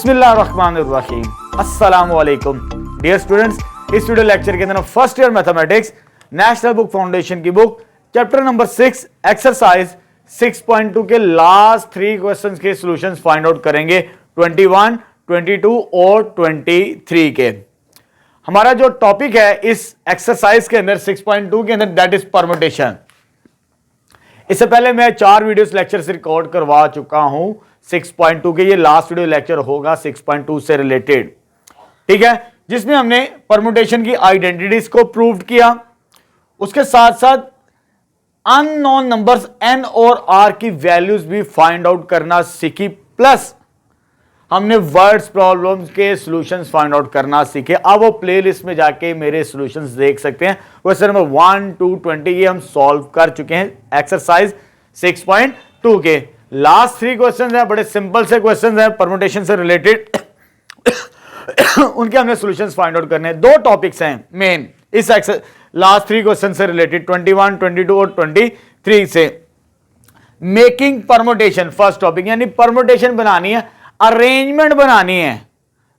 बिस्मिल्लाहिर्रहमानिर्रहीम, अस्सलामु अलैकुम डियर स्टूडेंट्स। इस वीडियो लेक्चर के अंदर हम first year mathematics national book foundation की बुक चैप्टर नंबर 6 एक्सरसाइज 6.2 के लास्ट 3 क्वेश्चंस के सॉल्यूशंस फाइंड आउट करेंगे 21, 22 और 23 के। हमारा जो टॉपिक है इस एक्सरसाइज के अंदर 6.2 के अंदर दैट इज परम्यूटेशन। इससे पहले मैं 4 वीडियोस लेक्चर से रिकॉर्ड करवा चुका हूं 6.2 के, ये लास्ट वीडियो लेक्चर होगा 6.2 से रिलेटेड, ठीक है, जिसमें हमने परम्यूटेशन की आइडेंटिटीज को प्रूव किया, उसके साथ साथ अननोन नंबर्स n और r की वैल्यूज भी फाइंड आउट करना सीखी, प्लस हमने वर्ड्स प्रॉब्लम्स के सॉल्यूशंस फाइंड आउट करना सीखे। अब वो प्लेलिस्ट में जाके मेरे सॉल्यूशंस देख सकते हैं। क्वेश्चन नंबर 1 to 20 ये हम सॉल्व कर चुके हैं एक्सरसाइज 6.2 के। लास्ट 3 क्वेश्चंस हैं, बड़े सिंपल से क्वेश्चंस हैं परम्यूटेशन से रिलेटेड उनके हमने सॉल्यूशंस फाइंड आउट करने हैं। 2 टॉपिक्स हैं मेन इस लास्ट 3 क्वेश्चन से रिलेटेड 21, 22 और 23 से। मेकिंग परम्यूटेशन फर्स्ट टॉपिक, यानी परम्यूटेशन बनानी है, अरेंजमेंट बनानी है,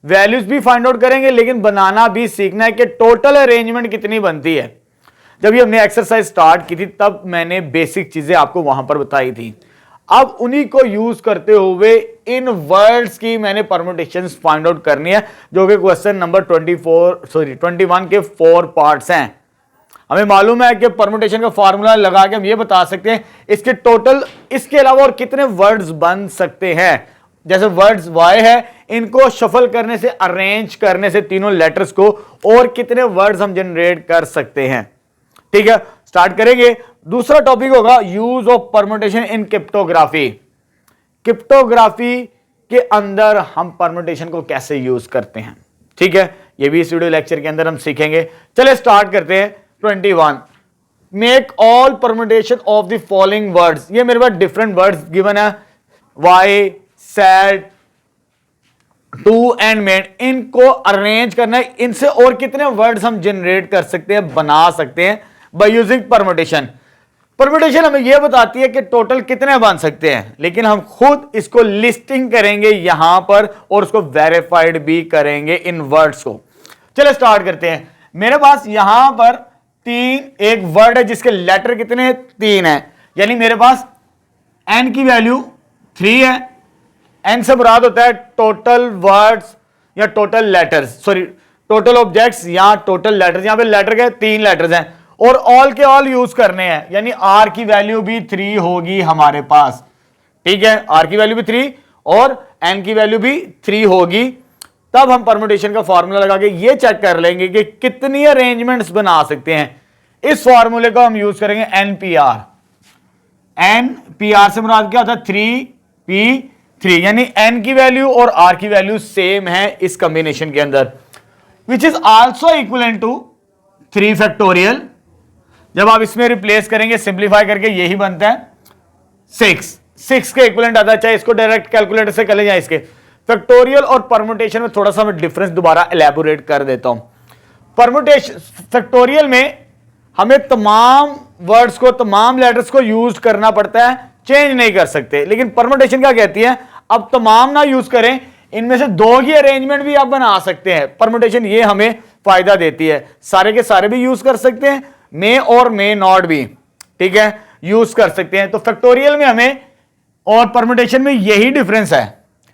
वैल्यूज भी फाइंड आउट करेंगे लेकिन बनाना भी सीखना है कि टोटल अरेंजमेंट कितनी बनती है। जब ये हमने एक्सरसाइज स्टार्ट की थी तब मैंने बेसिक चीजें आपको वहां पर बताई थी। अब उन्हीं को यूज करते हुए इन वर्ड्स की मैंने परम्यूटेशंस फाइंड आउट करनी है, जो कि क्वेश्चन नंबर 21 के 4 पार्ट्स हैं। हमें मालूम है कि परम्यूटेशन का फार्मूला लगा के हम ये बता सकते हैं इसके टोटल, इसके अलावा और कितने वर्ड्स बन सकते हैं। जैसे वर्ड्स y है, इनको शफल करने से, अरेंज करने से तीनों लेटर्स को, और कितने वर्ड्स हम जनरेट कर सकते हैं। ठीक है, स्टार्ट करेंगे। दूसरा टॉपिक होगा use of permutation in cryptography. Cryptography के अंदर हम परम्यूटेशन को कैसे यूज करते हैं, ठीक है, ये भी इस वीडियो लेक्चर के अंदर हम सीखेंगे। चलिए स्टार्ट करते हैं। 21 make all permutation of the following words. ये मेरे पास डिफरेंट वर्ड्स गिवन है, why, sad, to and men, इनको अरेंज करना है। इनसे और कितने वर्ड्स हम जनरेट कर सकते हैं, बना सकते हैं बाय यूजिंग परम्यूटेशन। परम्यूटेशन हमें यह बताती है कि टोटल कितने बन सकते हैं, लेकिन हम खुद इसको लिस्टिंग करेंगे यहां पर और उसको वेरीफाइड भी करेंगे इन वर्ड्स को। चलो स्टार्ट करते हैं। मेरे पास यहां पर 3 एक वर्ड है जिसके लेटर कितने हैं, 3 है, यानी मेरे पास n की वैल्यू 3 है। n से मुराद होता है टोटल वर्ड्स या total letters, sorry total objects या टोटल लेटर्स। यहां पे लेटर के 3 लेटर्स हैं और ऑल के ऑल यूज करने हैं, यानी r की वैल्यू भी 3 होगी हमारे पास, ठीक है, r की वैल्यू भी 3 और n की वैल्यू भी 3 होगी। तब हम परम्यूटेशन का फॉर्मूला लगा के ये चेक कर लेंगे कि कितनी अरेंजमेंट्स बना सकते हैं। इस फॉर्मूले को हम यूज करेंगे NPR। NPR से मुराद क्या होता है, 3p3, यानी n की वैल्यू और r की वैल्यू सेम है इस कॉम्बिनेशन के अंदर, which is also equal to 3 factorial. जब आप इसमें रिप्लेस करेंगे सिंप्लीफाई करके यही बनता है 6 के इक्विवेलेंट आता है। चाहे इसको डायरेक्ट कैलकुलेटर से कर ले जाए, इसके फैक्टोरियल और परम्यूटेशन में थोड़ा सा मैं डिफरेंस दोबारा एलैबोरेट कर देता हूं। परम्यूटेशन फैक्टोरियल में हमें तमाम वर्ड्स को, तमाम लेटर्स को यूज करना पड़ता है, चेंज नहीं कर सकते। लेकिन परम्यूटेशन क्या कहती है, अब तमाम ना यूज करें, इनमें से 2 की अरेंजमेंट भी आप बना सकते हैं। परम्यूटेशन ये हमें फायदा देती है, सारे के सारे भी यूज कर सकते हैं, मे और मे नॉट भी, ठीक है, यूज कर सकते हैं। तो फैक्टोरियल में हमें और परम्यूटेशन में यही डिफरेंस है।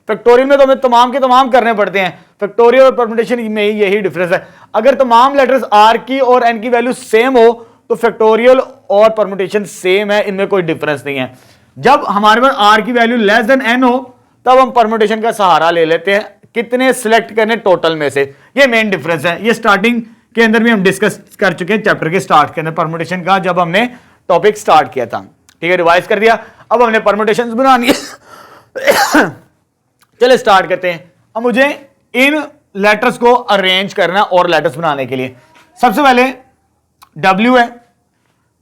फैक्टोरियल में तो हमें तमाम के तमाम करने पड़ते हैं, फैक्टोरियल और परम्यूटेशन में यही डिफरेंस है। अगर तमाम लेटर्स r की और n की वैल्यू सेम हो तो फैक्टोरियल और परम्यूटेशन सेम है, इनमें कोई डिफरेंस नहीं है। जब हमारे पास r की वैल्यू लेस देन n हो तब हम परम्यूटेशन का सहारा ले लेते हैं, कितने सिलेक्ट करने टोटल में से, ये मेन डिफरेंस है। ये स्टार्टिंग के अंदर भी हम डिस्कस कर चुके हैं चैप्टर के स्टार्ट के अंदर परम्यूटेशन का, जब हमने टॉपिक स्टार्ट किया था, ठीक है, रिवाइज कर दिया। अब हमने परम्यूटेशंस बनानी है चलिए स्टार्ट करते हैं। अब मुझे इन लेटर्स को अरेंज करना और लेटर्स बनाने के लिए सबसे पहले W है,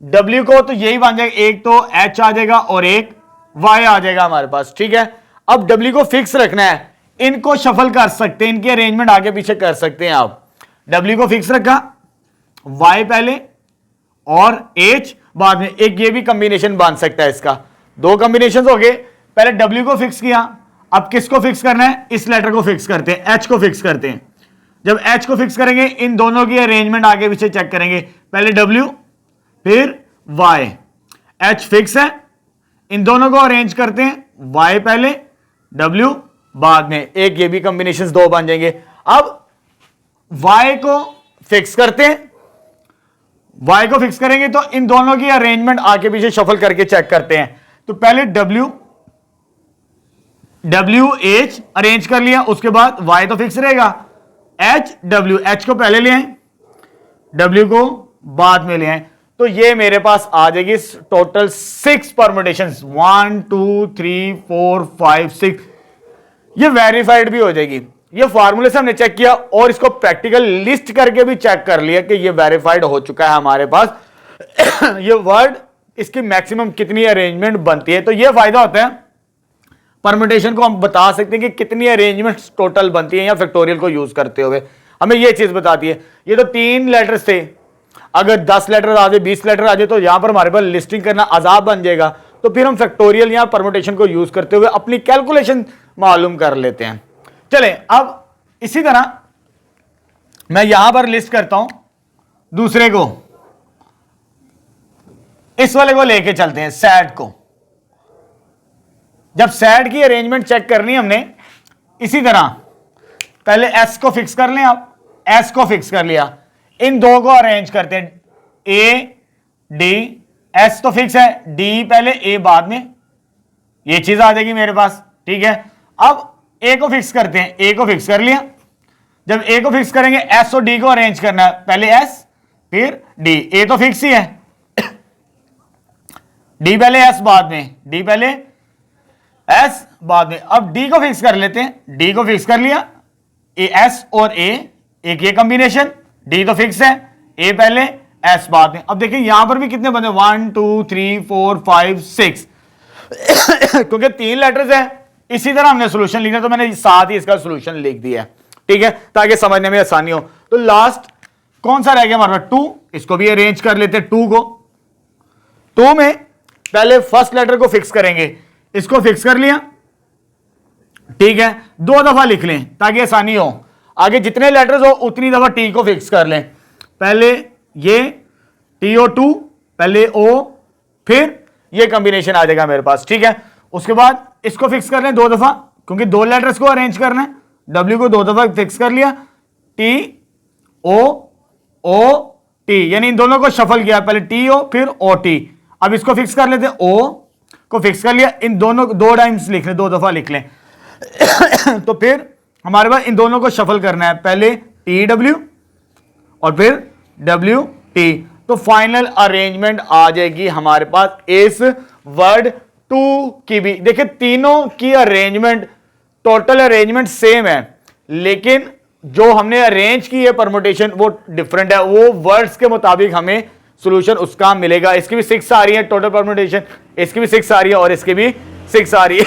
W को तो यही बन जाएगा, एक तो H आ जाएगा और एक Y आ जाएगा हमारे पास, ठीक है। अब W को फिक्स रखना है, इनको शफल कर सकते हैं, इनकी अरेंजमेंट आगे पीछे कर सकते हैं आप। W को फिक्स रखा, Y पहले और H बाद में, एक ये भी कॉम्बिनेशन बन सकता है इसका, 2 कॉम्बिनेशन हो गए। पहले W को फिक्स किया, अब किसको फिक्स करना है? इस लेटर को फिक्स करते हैं, एच को फिक्स करते हैं। जब एच को फिक्स करेंगे इन दोनों की अरेंजमेंट आगे पीछे चेक करेंगे, पहले डब्ल्यू फिर वाई। एच फिक्स है, इन दोनों को अरेंज करते हैं, वाई पहले डब्ल्यू बाद में, एक ये भी कॉम्बिनेशन दो बन जाएंगे। अब वाई को फिक्स करते हैं, वाई को फिक्स करेंगे तो इन दोनों की अरेंजमेंट आगे पीछे शफल करके चेक करते हैं। तो पहले डब्ल्यू एच अरेंज कर लिया, उसके बाद वाई तो फिक्स रहेगा, एच डब्ल्यू, एच को पहले ले आए, डब्ल्यू को बाद में ले आए। तो ये मेरे पास आ जाएगी टोटल 6 परम्यूटेशन, 1 2 3 4 5 6। ये वेरीफाइड भी हो जाएगी। ये फार्मूले से हमने चेक किया और इसको प्रैक्टिकल लिस्ट करके भी चेक कर लिया कि ये वेरीफाइड हो चुका है हमारे पास। ये वर्ड, इसकी मैक्सिमम कितनी अरेंजमेंट बनती है। तो ये फायदा होता है, परम्यूटेशन को हम बता सकते हैं कि कितनी अरेंजमेंट्स टोटल बनती है या फैक्टोरियल को यूज करते हुए हमें ये चीज बताती है। ये तो 3 लेटर्स थे, अगर 10 लेटर आ जाए, 20 लेटर आ जाए तो यहां पर हमारे पास लिस्टिंग करना अजाब बन जाएगा। तो फिर हम फैक्टोरियल या परम्यूटेशन को यूज करते हुए अपनी कैलकुलेशन मालूम कर लेते हैं। चलें, अब इसी तरह मैं यहां पर लिस्ट करता हूं दूसरे को, इस वाले को लेके चलते हैं, सैड को। जब सैड की अरेंजमेंट चेक करनी है हमने, इसी तरह पहले एस को फिक्स कर लें। आप एस को फिक्स कर लिया, इन दो को अरेंज करते हैं, ए डी, एस तो फिक्स है, डी पहले ए बाद में, ये चीज आ जाएगी मेरे पास। ठीक है, अब ए को फिक्स करते हैं, ए को फिक्स कर लिया। जब ए को फिक्स करेंगे एस और डी को अरेंज करना है, पहले एस फिर डी, ए तो फिक्स ही है, डी पहले एस बाद में, डी पहले एस बाद में। अब डी को फिक्स कर लेते हैं, डी को फिक्स कर लिया, ए एस और ए, एक ये कॉम्बिनेशन, डी तो फिक्स है, ए पहले एस बाद में। अब देखिए यहां पर भी कितने बने, 1 2 3 4 5 6 क्योंकि 3 लेटर्स है। इसी तरह हमने सोल्यूशन लिखना, तो मैंने साथ ही इसका सोल्यूशन लिख दिया है। ठीक है, ताकि समझने में आसानी हो। तो लास्ट कौन सा रह गया हमारे पास? 2, इसको भी अरेंज कर लेते हैं। 2 को, 2 में पहले फर्स्ट लेटर को फिक्स करेंगे, इसको फिक्स कर लिया। ठीक है, 2 दफा लिख लें ताकि आसानी हो, आगे जितने लेटर्स हो उतनी दफा टी को फिक्स कर लें। पहले ये TO2, पहले O, फिर ये कॉम्बिनेशन आ जाएगा मेरे पास। ठीक है, उसके बाद इसको फिक्स कर लें 2 दफा, क्योंकि 2 लेटर्स को अरेंज करना है। W को 2 दफा फिक्स कर लिया, TOT, यानी इन दोनों को शफल किया, पहले TO फिर OT। अब इसको फिक्स कर लेते हैं, O को फिक्स कर लिया, इन दोनों 2 टाइम्स लिख लें, 2 दफा लिख लें। तो फिर हमारे पास इन दोनों को शफल करना है, पहले TW और फिर WT। तो फाइनल अरेंजमेंट आ जाएगी हमारे पास इस वर्ड 2 की भी। देखिए तीनों की अरेंजमेंट, टोटल अरेंजमेंट सेम है, लेकिन जो हमने अरेंज की है परम्यूटेशन वो डिफरेंट है। वो वर्ड्स के मुताबिक हमें सॉल्यूशन उसका मिलेगा। इसकी भी 6 आ रही है टोटल परम्यूटेशन, इसकी भी 6 आ रही है और इसकी भी 6 आ रही है।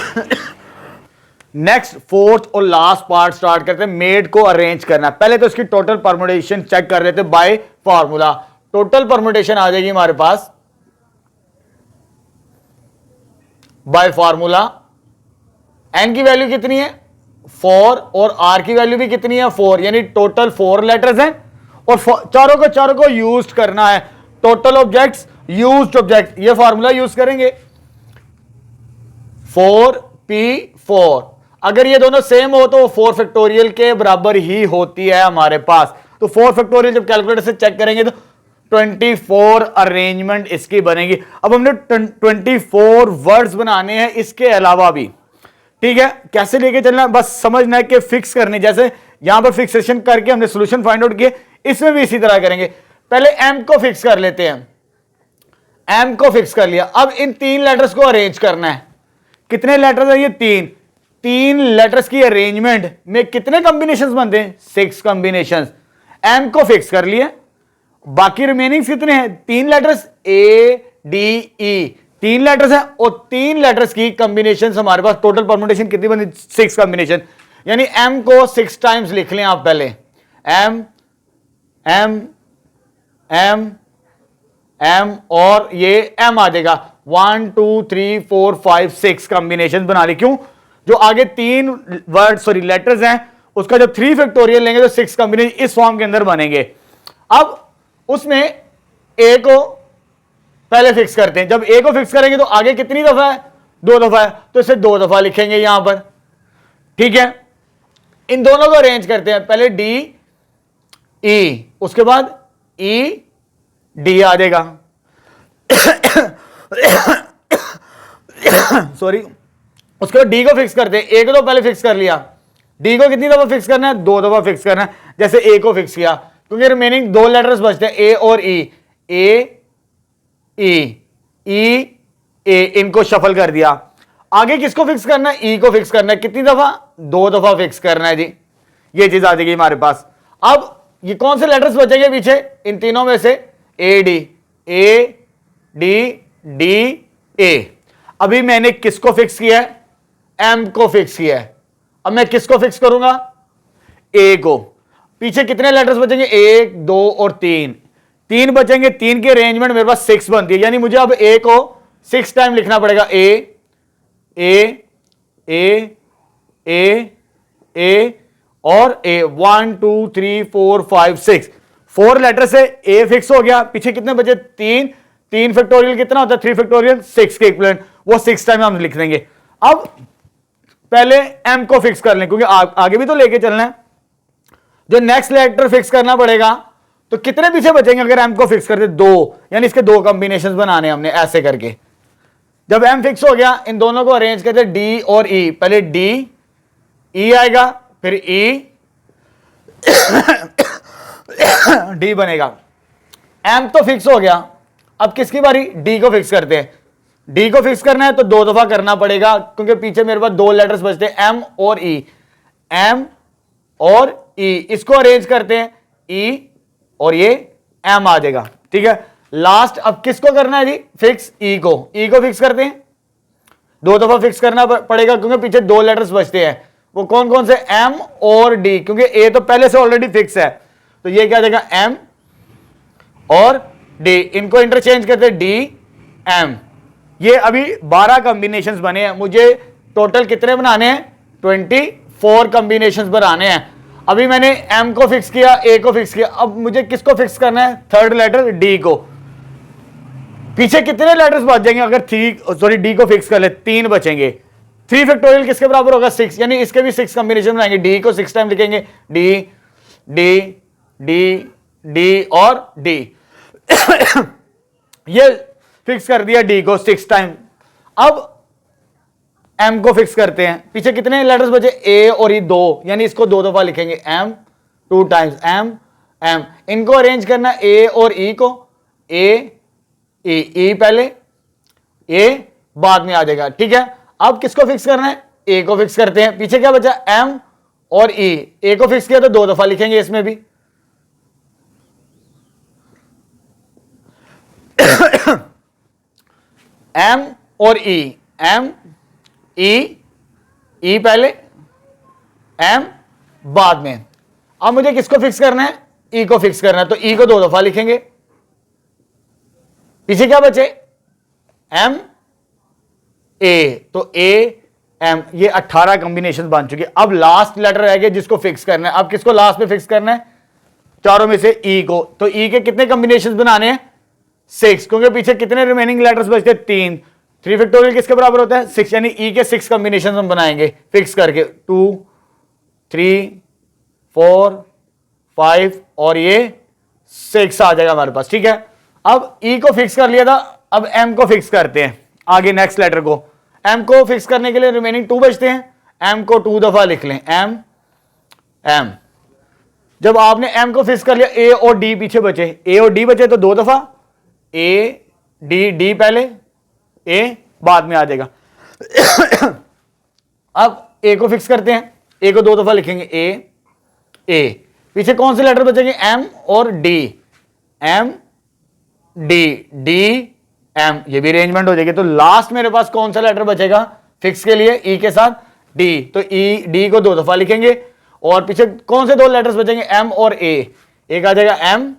नेक्स्ट 4th और लास्ट पार्ट स्टार्ट करते हैं, मेड को अरेंज करना। पहले तो इसकी टोटल परम्यूटेशन चेक कर लेते हैं बाय फार्मूला। टोटल परम्यूटेशन आ जाएगी हमारे पास बाय फार्मूला। एन की वैल्यू कितनी है? 4 और आर की वैल्यू भी कितनी है? 4, यानी टोटल 4 लेटर्स हैं और चारों को यूज करना है। टोटल ऑब्जेक्ट्स, यूज्ड ऑब्जेक्ट, ये फार्मूला यूज करेंगे 4P4। अगर ये दोनों सेम हो तो 4 फैक्टोरियल के बराबर ही होती है हमारे पास। तो 4 फैक्टोरियल जब कैलकुलेटर से चेक करेंगे तो 24 अरेंजमेंट इसकी बनेगी। अब हमने 24 वर्ड्स बनाने हैं इसके अलावा भी। ठीक है, कैसे लेके चलना है बस समझना है कि फिक्स करने, जैसे यहां पर फिक्सेशन करके हमने सॉल्यूशन फाइंड आउट किए, इसमें भी इसी तरह करेंगे। पहले एम को फिक्स कर लेते हैं, एम को फिक्स कर लिया। अब इन 3 लेटर्स को अरेंज करना है। कितने लेटर्स है ये? 3 लेटर्स की अरेंजमेंट में कितने कॉम्बिनेशंस बनते हैं? 6 कॉम्बिनेशंस। एम को फिक्स कर लिए, बाकी रिमेनिंग कितने हैं? 3 लेटर्स, ADE 3 लेटर्स हैं और 3 लेटर्स की कॉम्बिनेशंस हमारे पास टोटल परम्यूटेशन कितनी बनी? 6 कॉम्बिनेशन। यानी एम को 6 टाइम्स लिख लें आप पहले, एम एम एम एम और ये एम आ जाएगा। 1 2 3 4 5 6 कॉम्बिनेशन बना ली। क्यों? जो आगे 3 वर्ड सॉरी लेटर्स हैं उसका जब 3 फैक्टोरियल लेंगे तो 6 कॉम्बिनेशन इस फॉर्म के अंदर बनेंगे। अब उसमें ए को पहले फिक्स करते हैं। जब ए को फिक्स करेंगे तो आगे कितनी दफा है, 2 दफा है, तो इसे 2 दफा लिखेंगे यहां पर, ठीक है। इन दोनों को अरेंज करते हैं, पहले डी ई, उसके बाद ई डी आ जाएगा सॉरी। उसके बाद डी को फिक्स करते हैं, ए को तो पहले फिक्स कर लिया, डी को कितनी दफा फिक्स करना है, 2 दफा फिक्स करना है, जैसे ए को फिक्स किया, क्योंकि रिमेनिंग 2 लेटर्स बचते हैं ए और ई, ए ई ए, इनको शफल कर दिया। आगे किसको फिक्स करना है, ई को फिक्स करना है, कितनी दफा, 2 दफा फिक्स करना है जी, ये चीज आ जाएगी हमारे पास। अब ये कौन से लेटर्स बचेंगे पीछे, इन तीनों में से ए डी डी ए। अभी मैंने किसको फिक्स किया है, एम को फिक्स किया है। अब मैं किसको फिक्स करूंगा, ए को। पीछे कितने लेटर्स बचेंगे, 1 2 और 3 बचेंगे। 3 की अरेंजमेंट मेरे पास 6 बनती है, यानी मुझे अब ए को 6 टाइम लिखना पड़ेगा, ए ए ए ए ए और ए, 1 2 3 4 5 6, 4 लेटर से ए फिक्स हो गया। पीछे कितने बचे, 3 फैक्टोरियल कितना होता है, 3 फैक्टोरियल 6 के इक्विवेलेंट, वो 6 टाइम हम लिख देंगे। अब पहले एम को फिक्स कर लें, क्योंकि आगे भी तो लेके चलना है। जो नेक्स्ट लेटर फिक्स करना पड़ेगा, तो कितने पीछे बचेंगे अगर एम को फिक्स करते, 2, यानी इसके 2 कॉम्बिनेशन बनाने हमने ऐसे करके। जब एम फिक्स हो गया, इन दोनों को अरेंज करते डी और ई, पहले डी ई आएगा, फिर ई डी बनेगा। एम तो फिक्स हो गया, अब किसकी बारी, डी को फिक्स करते हैं। डी को फिक्स करना है तो 2 दफा करना पड़ेगा, क्योंकि पीछे मेरे पास 2 लेटर्स बचते हैं, एम और ई, एम और ई, इसको अरेंज करते हैं, ई और ये एम आ जाएगा, ठीक है। लास्ट अब किसको करना है जी फिक्स, ई को फिक्स करते हैं, 2 दफा फिक्स करना पड़ेगा, क्योंकि पीछे 2 लेटर्स बचते हैं, वो कौन कौन से, एम और डी, क्योंकि ए तो पहले से ऑलरेडी फिक्स है, तो ये क्या आ जाएगा, एम और डी, इनको इंटरचेंज करते हैं, डी एम। ये अभी 12 कॉम्बिनेशंस बने हैं, मुझे टोटल कितने बनाने हैं, 24 कॉम्बिनेशंस बनाने हैं। अभी मैंने एम को फिक्स किया, ए को फिक्स किया, अब मुझे किसको फिक्स करना है, थर्ड लेटर डी को। पीछे कितने लेटर्स बच जाएंगे अगर डी को फिक्स कर ले, 3 बचेंगे। 3 फैक्टोरियल किसके बराबर होगा, 6, यानी इसके भी 6 कॉम्बिनेशन बनाएंगे, डी को 6 टाइम लिखेंगे, डी डी डी डी और डी ये फिक्स कर दिया डी को 6 टाइम। अब एम को फिक्स करते हैं, पीछे कितने लेटर्स बचे, ए और ई 2, यानी इसको 2 दफा लिखेंगे, एम 2 टाइम्स, एम एम। इनको अरेंज करना ए और ई को, ए ई पहले, ए बाद में आ जाएगा, ठीक है। अब किसको फिक्स करना है, ए को फिक्स करते हैं, पीछे क्या बचा, एम और ई, ए को फिक्स किया तो 2 दफा लिखेंगे इसमें भी एम और ई, एम ई पहले, एम बाद में। अब मुझे किसको फिक्स करना है, ई को फिक्स करना है, तो ई को 2 दफा लिखेंगे, पीछे क्या बचे, एम ए, तो ए एम, ये 18 कॉम्बिनेशन बन चुके। अब लास्ट लेटर रह गया जिसको फिक्स करना है। अब किसको लास्ट में फिक्स करना है, चारों में से ई को, तो ई के कितने कॉम्बिनेशन बनाने हैं, 6, क्योंकि पीछे कितने रिमेनिंग लेटर्स बचते हैं, 3 फैक्टोरियल किसके बराबर होता है, 6, यानी ई के 6 कॉम्बिनेशन हम बनाएंगे फिक्स करके, 2 3 4 5 और ये 6 आ जाएगा हमारे पास, ठीक है। अब ई को फिक्स कर लिया था, अब एम को फिक्स करते हैं, आगे नेक्स्ट लेटर को। एम को फिक्स करने के लिए रिमेनिंग 2 बचते हैं, एम को 2 दफा लिख लें, एम एम। जब आपने एम को फिक्स कर लिया, ए और डी पीछे बचे, ए और डी बचे तो 2 दफा, ए डी, डी पहले, ए बाद में आ जाएगा अब ए को फिक्स करते हैं, ए को 2 दफा लिखेंगे, ए पीछे कौन से लेटर बचेंगे, एम और D, M D D M, ये भी अरेंजमेंट हो जाएगी। तो लास्ट मेरे पास कौन सा लेटर बचेगा फिक्स के लिए, ई के साथ डी, तो ई डी को 2 दफा लिखेंगे, और पीछे कौन से 2 लेटर्स बचेंगे, एम और ए, एक आ जाएगा एम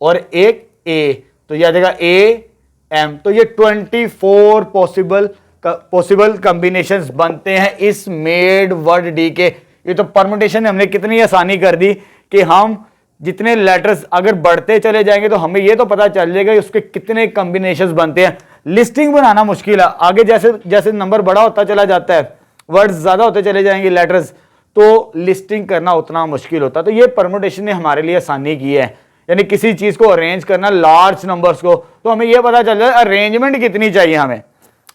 और एक ए, तो ये आ जाएगा ए एम। तो ये 24 पॉसिबल पॉसिबल कॉम्बिनेशंस बनते हैं इस मेड वर्ड डी के। ये तो परमुटेशन हमने कितनी आसानी कर दी कि हम जितने लेटर्स अगर बढ़ते चले जाएंगे तो हमें ये तो पता चल जाएगा उसके कितने कॉम्बिनेशंस बनते हैं। लिस्टिंग बनाना मुश्किल है, आगे जैसे जैसे नंबर बड़ा होता चला जाता है, वर्ड्स ज्यादा होते चले जाएंगे लेटर्स, तो लिस्टिंग करना उतना मुश्किल होता है। तो ये परमुटेशन ने हमारे लिए आसानी की है, यानी किसी चीज को अरेंज करना लार्ज नंबर्स को, तो हमें यह पता चल जाए अरेंजमेंट कितनी चाहिए हमें,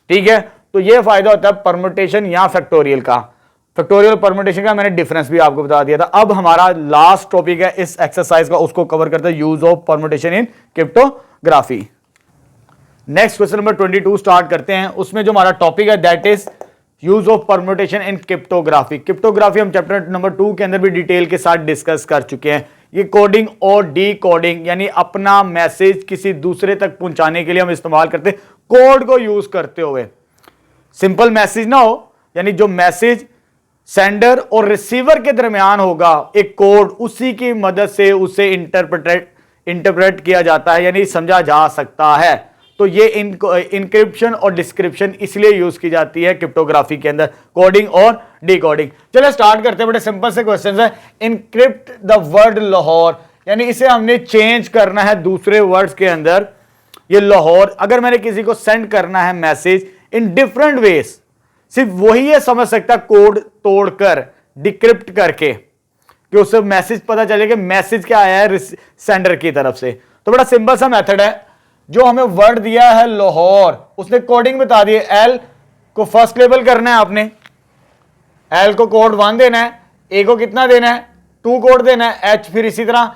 ठीक है। तो ये फायदा होता है परमुटेशन या फैक्टोरियल का। फैक्टोरियल परमुटेशन का मैंने डिफरेंस भी आपको बता दिया था। अब हमारा लास्ट टॉपिक है इस एक्सरसाइज का, उसको कवर करते हैं, use of permutation in cryptography. Next question number 22 start करते हैं। उसमें जो हमारा टॉपिक है that is use of permutation in cryptography. Cryptography हम चैप्टर नंबर 2 के अंदर भी डिटेल के साथ डिस्कस कर चुके हैं। ये कोडिंग और डी कोडिंग, यानी अपना मैसेज किसी दूसरे तक पहुंचाने के लिए हम इस्तेमाल करते हैं कोड को यूज करते हुए। सिंपल मैसेज ना हो, यानी जो मैसेज सेंडर और रिसीवर के दरमियान होगा एक कोड, उसी की मदद से उसे इंटरप्रेट किया जाता है, यानी समझा जा सकता है। तो ये इंक्रिप्शन और डिस्क्रिप्शन इसलिए यूज की जाती है क्रिप्टोग्राफी के अंदर, कोडिंग और डिकोडिंग। चलो स्टार्ट करते हैं, बड़े सिंपल से क्वेश्चन है। इनक्रिप्ट द वर्ड लाहौर, यानी इसे हमने चेंज करना है दूसरे वर्ड्स के अंदर। ये लाहौर अगर मैंने किसी को सेंड करना है मैसेज इन डिफरेंट वेज, सिर्फ वही ये समझ सकता कोड तोड़कर डिक्रिप्ट करके कि उसे मैसेज पता चले कि मैसेज क्या आया है सेंडर की तरफ से। तो बड़ा सिंपल सा मेथड है। जो हमें वर्ड दिया है लाहौर, उसने कोडिंग बता दी है। एल को फर्स्ट लेबल करना है आपने, एल को कोड 1 देना है, ए को कितना देना है 2 कोड देना है, एच फिर इसी तरह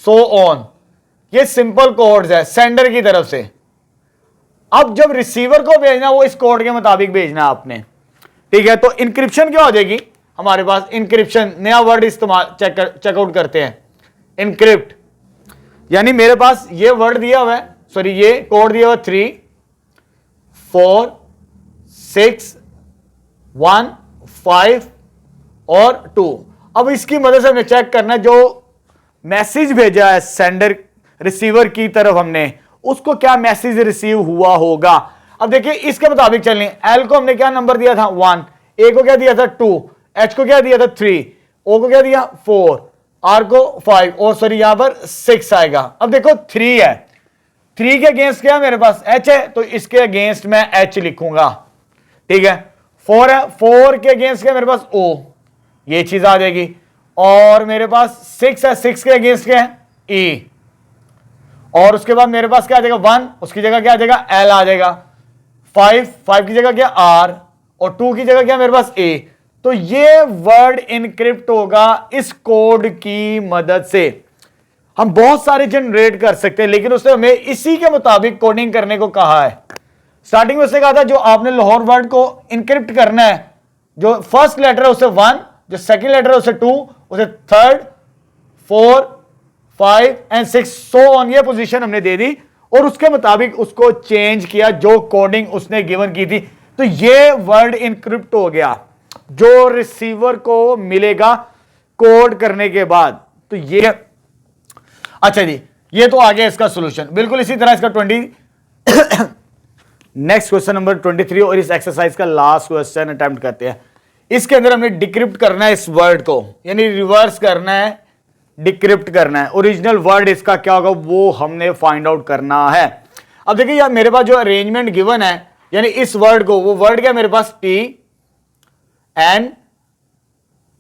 सो ऑन। ये सिंपल कोड्स है सेंडर की तरफ से। अब जब रिसीवर को भेजना वो इस कोड के मुताबिक भेजना है आपने, ठीक है। तो इंक्रिप्शन क्या हो जाएगी हमारे पास, इंक्रिप्शन नया वर्ड इस्तेमाल चेकआउट करते हैं। इनक्रिप्ट यानी मेरे पास ये वर्ड दिया हुआ है, सॉरी ये कोड दिया हुआ 3 4 6 1 5 और 2। अब इसकी मदद से हमें चेक करना है जो मैसेज भेजा है सेंडर रिसीवर की तरफ हमने, उसको क्या मैसेज रिसीव हुआ होगा। अब देखिए इसके मुताबिक चलने, एल को हमने क्या नंबर दिया था 1, ए को क्या दिया था 2, एच को क्या दिया था 3, ओ को क्या दिया 4, आर को 5 और सॉरी यहां पर 6 आएगा। अब देखो 3 है, 3 के अगेंस्ट क्या मेरे पास एच है, तो इसके अगेंस्ट मैं एच लिखूंगा, ठीक है। 4 है, 4 के अगेंस्ट क्या मेरे पास ओ, ये चीज आ जाएगी। और मेरे पास 6 है, 6 के अगेंस्ट क्या है ई, और उसके बाद मेरे पास क्या आ जाएगा 1, उसकी जगह क्या आ जाएगा एल आ जाएगा। 5 की जगह क्या आर, और 2 की जगह क्या मेरे पास ए। तो ये वर्ड इनक्रिप्ट होगा इस कोड की मदद से। हम बहुत सारे जनरेट कर सकते हैं, लेकिन उसने हमें इसी के मुताबिक कोडिंग करने को कहा है। स्टार्टिंग में उसने कहा था जो आपने लाहौर वर्ड को इनक्रिप्ट करना है, जो फर्स्ट लेटर है उसे 1, जो सेकंड लेटर है उसे 2, उसे 3, 4, 5 एंड 6 सो ऑन, ये पोजीशन हमने दे दी और उसके मुताबिक उसको चेंज किया जो कोडिंग उसने गिवन की थी। तो ये वर्ड इनक्रिप्ट हो गया जो रिसीवर को मिलेगा कोड करने के बाद। तो ये अच्छा जी, ये तो आ गया इसका सॉल्यूशन। बिल्कुल इसी तरह इसका 20 नेक्स्ट क्वेश्चन नंबर 23 और इस एक्सरसाइज का लास्ट क्वेश्चन अटेम्प्ट करते हैं। इसके अंदर हमने डिक्रिप्ट करना है इस वर्ड को, यानी रिवर्स करना है, डिक्रिप्ट करना है। ओरिजिनल वर्ड इसका क्या होगा वो हमने फाइंड आउट करना है। अब देखिए यार मेरे पास जो अरेंजमेंट गिवन है, यानी इस वर्ड को, वो वर्ड क्या मेरे पास T N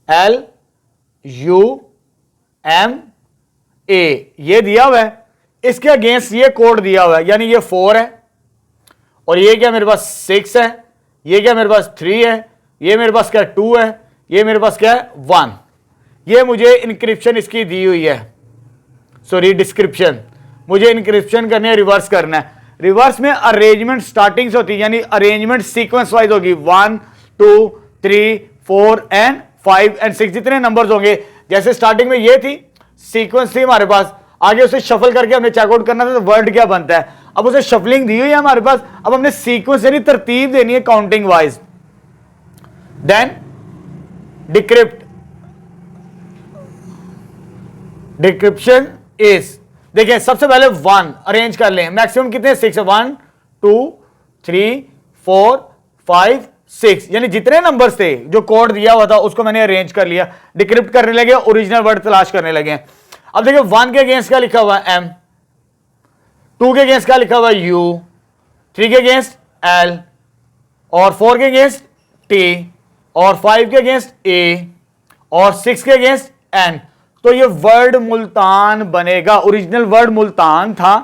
L U M A ये दिया हुआ है, इसके अगेंस्ट ये कोड दिया हुआ है, यानी ये 4 है और ये क्या मेरे पास 6 है, ये क्या मेरे पास 3 है, ये मेरे पास क्या 2 है, ये मेरे पास क्या है 1। ये मुझे इंक्रिप्शन इसकी दी हुई है, सॉरी डिस्क्रिप्शन, मुझे इंक्रिप्शन करनी है, रिवर्स करना है। रिवर्स में अरेंजमेंट स्टार्टिंग से होती है, यानी अरेंजमेंट सीक्वेंस वाइज होगी 1 2 3 4 एंड 5 एंड 6 जितने नंबर्स होंगे। जैसे स्टार्टिंग में ये थी सीक्वेंस थी हमारे पास, आगे उसे शफल करके हमने चेकआउट करना था तो वर्ड क्या बनता है। अब उसे शफलिंग दी हुई है हमारे पास, अब हमने सीक्वेंस यानी तरतीब देनी है counting wise. Then decrypt, decryption is, देखिए सबसे पहले 1 अरेंज कर लें, मैक्सिमम कितने 6 है, 1 2 3 4 5 6, यानी जितने नंबर्स थे जो कोड दिया हुआ था उसको मैंने अरेंज कर लिया, डिक्रिप्ट करने लगे, ओरिजिनल वर्ड तलाश करने लगे। अब देखिए 1 के अगेंस्ट क्या लिखा हुआ है M, 2 के अगेंस्ट क्या लिखा हुआ है U, 3 के अगेंस्ट L, और 4 के अगेंस्ट T, और 5 के अगेंस्ट A, और 6 के अगेंस्ट N। तो ये वर्ड मुल्तान बनेगा, ओरिजिनल वर्ड मुल्तान था,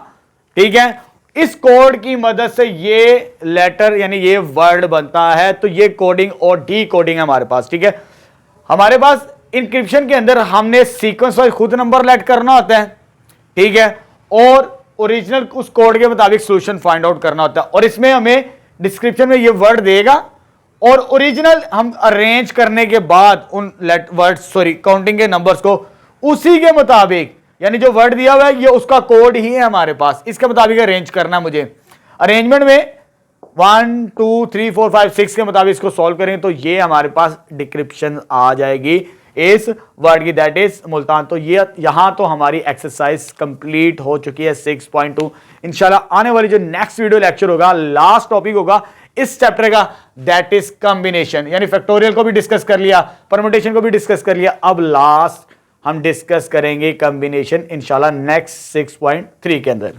ठीक है। इस कोड की मदद से ये लेटर यानी ये वर्ड बनता है, तो ये कोडिंग और डी कोडिंग है हमारे पास, ठीक है। हमारे पास इंक्रिप्शन के अंदर हमने सीक्वेंस वाइज खुद नंबर लेट करना होता है, ठीक है, और ओरिजिनल उस कोड के मुताबिक सॉल्यूशन फाइंड आउट करना होता है। और इसमें हमें डिस्क्रिप्शन में ये वर्ड देगा और ओरिजिनल हम अरेंज करने के बाद उन काउंटिंग के नंबर्स को उसी के मुताबिक, यानी जो वर्ड दिया हुआ है ये उसका कोड ही है हमारे पास, इसके मुताबिक अरेंज करना मुझे। अरेंजमेंट में 1 2 3 4 5 6 के मुताबिक इसको सॉल्व करेंगे तो ये हमारे पास डिक्रिप्शन आ जाएगी इस वर्ड की, दैट इज मुल्तान। तो ये यहां तो हमारी एक्सरसाइज कंप्लीट हो चुकी है 6.2। इंशाल्लाह आने वाली जो नेक्स्ट वीडियो लेक्चर होगा, लास्ट टॉपिक होगा इस चैप्टर का, दैट इज कॉम्बिनेशन, यानी फैक्टोरियल को भी डिस्कस कर लिया, परम्यूटेशन को भी डिस्कस कर लिया, अब लास्ट हम डिस्कस करेंगे कॉम्बिनेशन इंशाल्लाह नेक्स्ट 6.3 के अंदर।